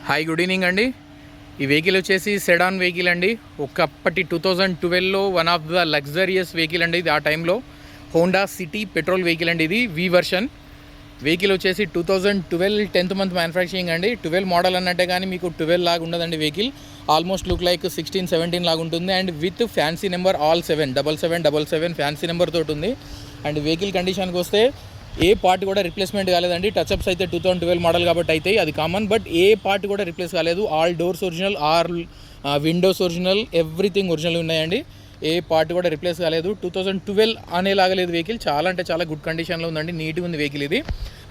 Hi, good evening అండి. ఈ vehicle వచ్చేసి సెడాన్ వెహికల్ అండి. ఒకప్పటి 2012లో one of the luxurious vehicle అండి ఇది. ఆ టైంలో హోండా సిటీ పెట్రోల్ వెహికల్ అండి ఇది, వి వర్షన్ వెహికల్ వచ్చేసి 2012 10th month మ్యానుఫ్యాక్చరింగ్ అండి. 12 మోడల్ అన్నట్టే కానీ మీకు 12 లాగా ఉండదండి వెహికల్. ఆల్మోస్ట్ లుక్ లైక్ 16-17 లాగా ఉంటుంది. And with fancy number all 77777 fancy number తోటి ఉంది. అండ్ వెహికల్ కండిషన్కి వస్తే ఏ పార్ట్ కూడా రిప్లేస్మెంట్ కాలేదండి. టచ్అప్స్ అయితే 2012 మోడల్ కాబట్టి అయితే అది కామన్, బట్ ఏ పార్ట్ కూడా రిప్లేస్ కాలేదు. All doors original, all Windows original, everything original ఉన్నాయండి. ఏ పార్ట్ కూడా రిప్లేస్ కాలేదు. 2012 అనేలాగలేదు వెహికల్. చాలా అంటే చాలా గుడ్ కండిషన్లో ఉందండి. నీట్గా ఉంది వెహికల్ ఇది.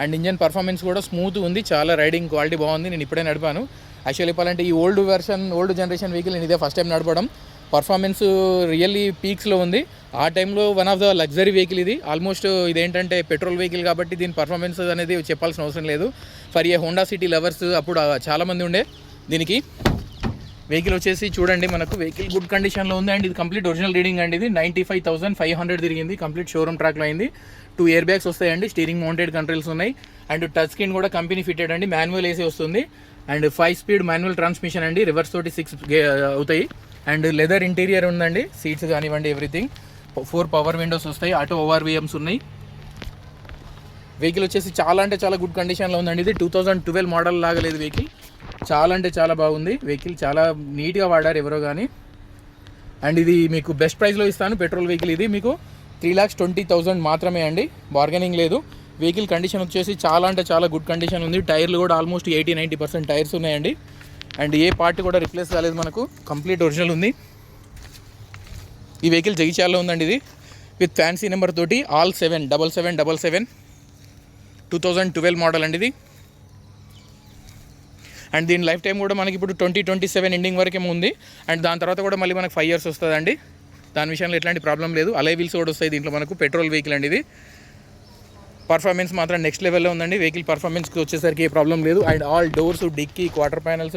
అండ్ ఇంజన్ పర్ఫార్మెన్స్ కూడా స్మూత్ ఉంది. చాలా రైడింగ్ క్వాలిటీ బాగుంది. నేను ఇప్పుడే నడిపాను. యాక్చువల్లీ చెప్పాలంటే ఈ ఓల్డ్ జనరేషన్ వెహికల్ నేను ఇదే ఫస్ట్ టైం నడపడం. పర్ఫార్మెన్స్ రియల్లీ పీక్స్లో ఉంది. ఆ టైంలో one of the luxury vehicle ఇది. ఆల్మోస్ట్ ఇదేంటంటే పెట్రోల్ వెహికల్ కాబట్టి దీని పర్ఫార్మెన్స్ అనేది చెప్పాల్సిన అవసరం లేదు. For a Honda city lovers అప్పుడు చాలామంది ఉండే దీనికి. వెహికల్ వచ్చేసి చూడండి, మనకు వెహికల్ గుడ్ కండిషన్లో ఉంది. అండ్ ఇది కంప్లీట్ ఒరిజినల్ రీడింగ్ అండి. ఇది 95,500 తిరిగింది. కంప్లీట్ షోరూమ్ ట్రాక్లో అయింది. 2 ఎయిర్ బ్యాగ్స్ వస్తాయండి. స్టీరింగ్ మౌంటెడ్ కంట్రోల్స్ ఉన్నాయి. అండ్ టచ్ స్క్రీన్ కూడా కంపెనీ ఫిటెడ్ అండి. మాన్యువల్ ఏసీ వస్తుంది. అండ్ 5 స్పీడ్ మాన్యువల్ ట్రాన్స్మిషన్ అండి. రివర్స్ తోటి 6 అవుతాయి. అండ్ లెదర్ ఇంటీరియర్ ఉందండి. సీట్స్ కానివ్వండి, ఎవ్రీథింగ్. 4 పవర్ విండోస్ వస్తాయి. ఆటో ఓఆర్వీఎమ్స్ ఉన్నాయి. వెహికల్ వచ్చేసి చాలా అంటే చాలా గుడ్ కండిషన్లో ఉందండి. ఇది 2012 మోడల్ లాగా లేదు వెహికల్. చాలా అంటే చాలా బాగుంది వెహికల్. చాలా నీట్గా వాడారు ఎవరో కానీ. అండ్ ఇది మీకు బెస్ట్ ప్రైస్లో ఇస్తాను. పెట్రోల్ వెహికల్ ఇది మీకు 3,20,000 మాత్రమే అండి. బార్గెనింగ్ లేదు. వెహికల్ కండిషన్ వచ్చేసి చాలా అంటే చాలా గుడ్ కండిషన్ ఉంది. టైర్లు కూడా ఆల్మోస్ట్ 80-90% టైర్స్ ఉన్నాయండి. అండ్ ఏ పార్ట్ కూడా రిప్లేస్ కాలేదు మనకు. కంప్లీట్ ఒరిజినల్ ఉంది. ఈ వెహికల్ జగిత్యాలలో ఉందండి. ఇది విత్ ఫ్యాన్సీ నెంబర్ తోటి ఆల్ 77777 2012 మోడల్ అండి ఇది. అండ్ దీని లైఫ్ టైం కూడా మనకి ఇప్పుడు 2027 ఎండింగ్ వరకే ఉంది. అండ్ దాని తర్వాత కూడా మళ్ళీ మనకు 5 years వస్తుందండి. దాని విషయంలో ఎట్లాంటి ప్రాబ్లం లేదు. అలై వీల్స్ కూడా వస్తాయి దీంట్లో మనకు. పెట్రోల్ వెహికల్ అండి ఇది. పర్ఫార్మెన్స్ మాత్రం నెక్స్ట్ లెవెల్లో ఉందండి. వెహికల్ పర్ఫార్మెన్స్కి వచ్చేసరికి ఏ ప్రాబ్లం లేదు. And all doors, dickey, quarter panels,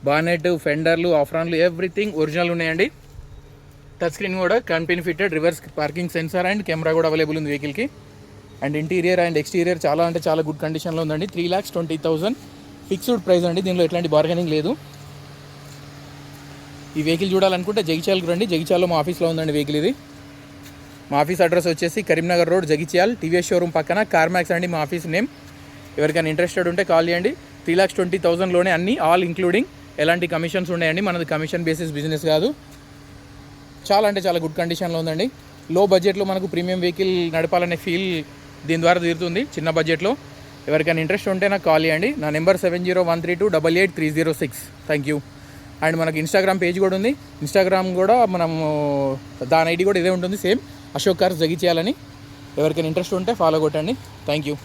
bonnet, ఫెండర్లు, ఆఫ్రాన్లు, ఎవ్రీథింగ్ ఒరిజినల్ ఉన్నాయండి. టచ్ స్క్రీన్ కూడా company fitted. Reverse parking sensor and camera కూడా అవైలబుల్ ఉంది వెహికల్కి. అండ్ ఇంటీరియర్ అండ్ ఎక్స్టీరియర్ చాలా అంటే చాలా గుడ్ కండిషన్లో ఉందండి. 3,20,000 ఫిక్స్డ్ ప్రైస్ అండి. దీనిలో ఎట్లాంటి బార్గెనింగ్ లేదు. ఈ వెహికల్ చూడాలనుకుంటే జగిత్యాలకు రండి. జగిత్యాలలో మా ఆఫీస్లో ఉందండి వెహికల్ ఇది. మా ఆఫీస్ అడ్రస్ వచ్చేసి Karimnagar road, Jagtial, TVS showroom పక్కన కార్మాక్స్ అండి మా ఆఫీస్ నేమ్. ఎవరికైనా ఇంట్రెస్టెడ్ ఉంటే కాల్ చేయండి. 3,20,000లోనే అన్ని, ఆల్ ఇంక్లూడింగ్. ఎలాంటి కమిషన్స్ ఉన్నాయండి. మనది కమిషన్ బేసిస్ బిజినెస్ కాదు. చాలా అంటే చాలా గుడ్ కండిషన్లో ఉందండి. లో బడ్జెట్లో మనకు ప్రీమియం వెహికల్ నడపాలనే ఫీల్ దీని ద్వారా తీరుతుంది చిన్న బడ్జెట్లో. ఎవరికైనా ఇంట్రెస్ట్ ఉంటే నాకు కాల్ చేయండి. నా నెంబర్ 7013288306. Thank you. అండ్ మనకి ఇన్స్టాగ్రామ్ పేజ్ కూడా ఉంది. ఇన్స్టాగ్రామ్ కూడా మనము దాని ఐడి కూడా ఇదే ఉంటుంది, సేమ్ అశోక్ కార్స్ జగిత్యాలని. ఎవరికైనా ఇంట్రెస్ట్ ఉంటే ఫాలో కొట్టండి. Thank you.